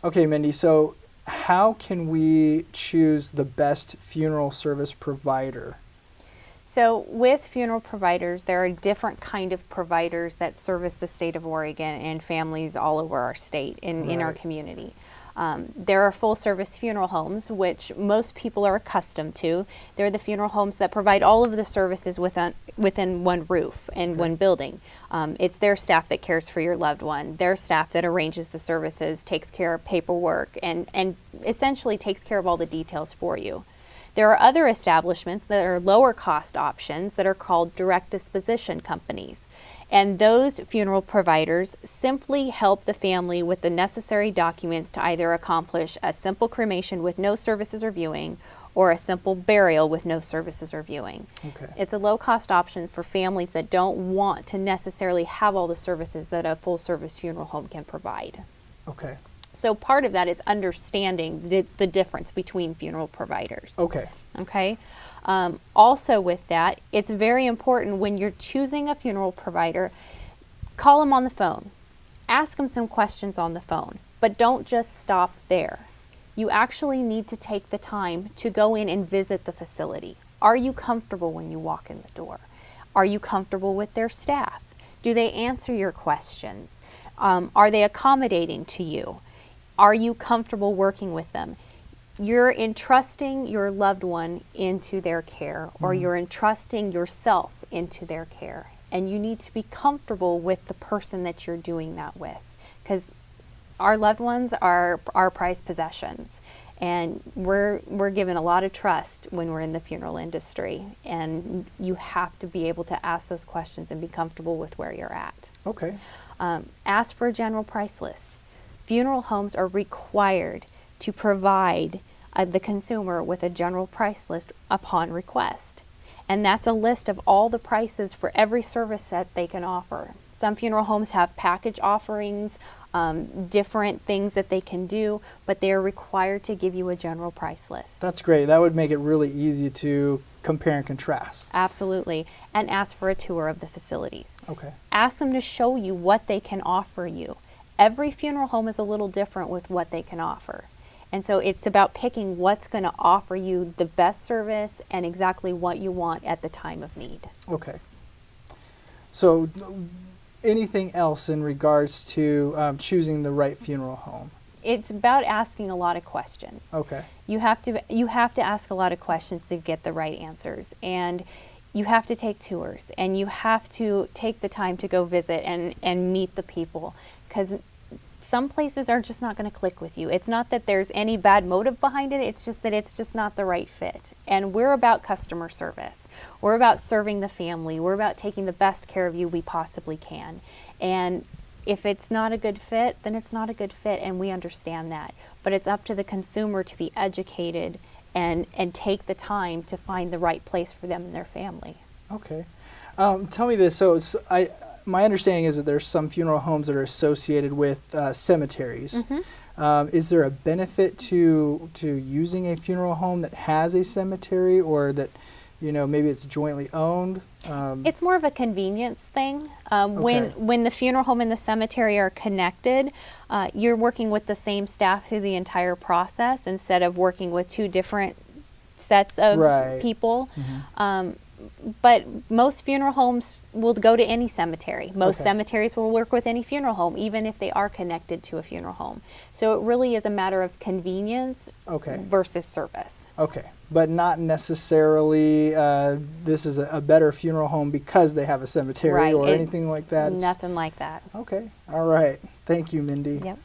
Okay, Mindy, so how can we choose the best funeral service provider? So with funeral providers, there are different kind of providers that service the state of Oregon and families all over our state in our Right. community. There are full service funeral homes, which most people are accustomed to. They're the funeral homes that provide all of the services within one roof and one building. It's their staff that cares for your loved one, their staff that arranges the services, takes care of paperwork, and essentially takes care of all the details for you. There are other establishments that are lower cost options that are called direct disposition companies. And those funeral providers simply help the family with the necessary documents to either accomplish a simple cremation with no services or viewing, or a simple burial with no services or viewing. Okay. It's a low cost option for families that don't want to necessarily have all the services that a full service funeral home can provide. Okay. So part of that is understanding the difference between funeral providers. Okay. Okay. Also with that, it's very important when you're choosing a funeral provider, call them on the phone. Ask them some questions on the phone, but don't just stop there. You actually need to take the time to go in and visit the facility. Are you comfortable when you walk in the door? Are you comfortable with their staff? Do they answer your questions? Are they accommodating to you? Are you comfortable working with them? You're entrusting your loved one into their care, or you're entrusting yourself into their care. And you need to be comfortable with the person that you're doing that with, because our loved ones are our prized possessions. And we're given a lot of trust when we're in the funeral industry. And you have to be able to ask those questions and be comfortable with where you're at. Okay. Ask for a general price list. Funeral homes are required to provide the consumer with a general price list upon request. And that's a list of all the prices for every service that they can offer. Some funeral homes have package offerings, different things that they can do, but they are required to give you a general price list. That's great. That would make it really easy to compare and contrast. Absolutely. And ask for a tour of the facilities. Okay. Ask them to show you what they can offer you. Every funeral home is a little different with what they can offer. And so it's about picking what's going to offer you the best service and exactly what you want at the time of need. Okay. So anything else in regards to choosing the right funeral home? It's about asking a lot of questions. Okay. You have to ask a lot of questions to get the right answers. And you have to take tours, and you have to take the time to go visit and meet the people, because some places are just not going to click with you. It's not that there's any bad motive behind it, it's just that it's just not the right fit. And we're about customer service. We're about serving the family. We're about taking the best care of you we possibly can. And if it's not a good fit, then it's not a good fit, and we understand that. But it's up to the consumer to be educated and take the time to find the right place for them and their family. Okay. Tell me this. So my understanding is that there's some funeral homes that are associated with cemeteries. Is there a benefit to using a funeral home that has a cemetery, or that, maybe it's jointly owned? It's more of a convenience thing. When the funeral home and the cemetery are connected, you're working with the same staff through the entire process instead of working with two different sets of people. But most funeral homes will go to any cemetery. Most cemeteries will work with any funeral home, even if they are connected to a funeral home. So it really is a matter of convenience versus service. Okay, but not necessarily this is a better funeral home because they have a cemetery or anything like that? Nothing like that. Okay, all right. Thank you, Mindy. Yep.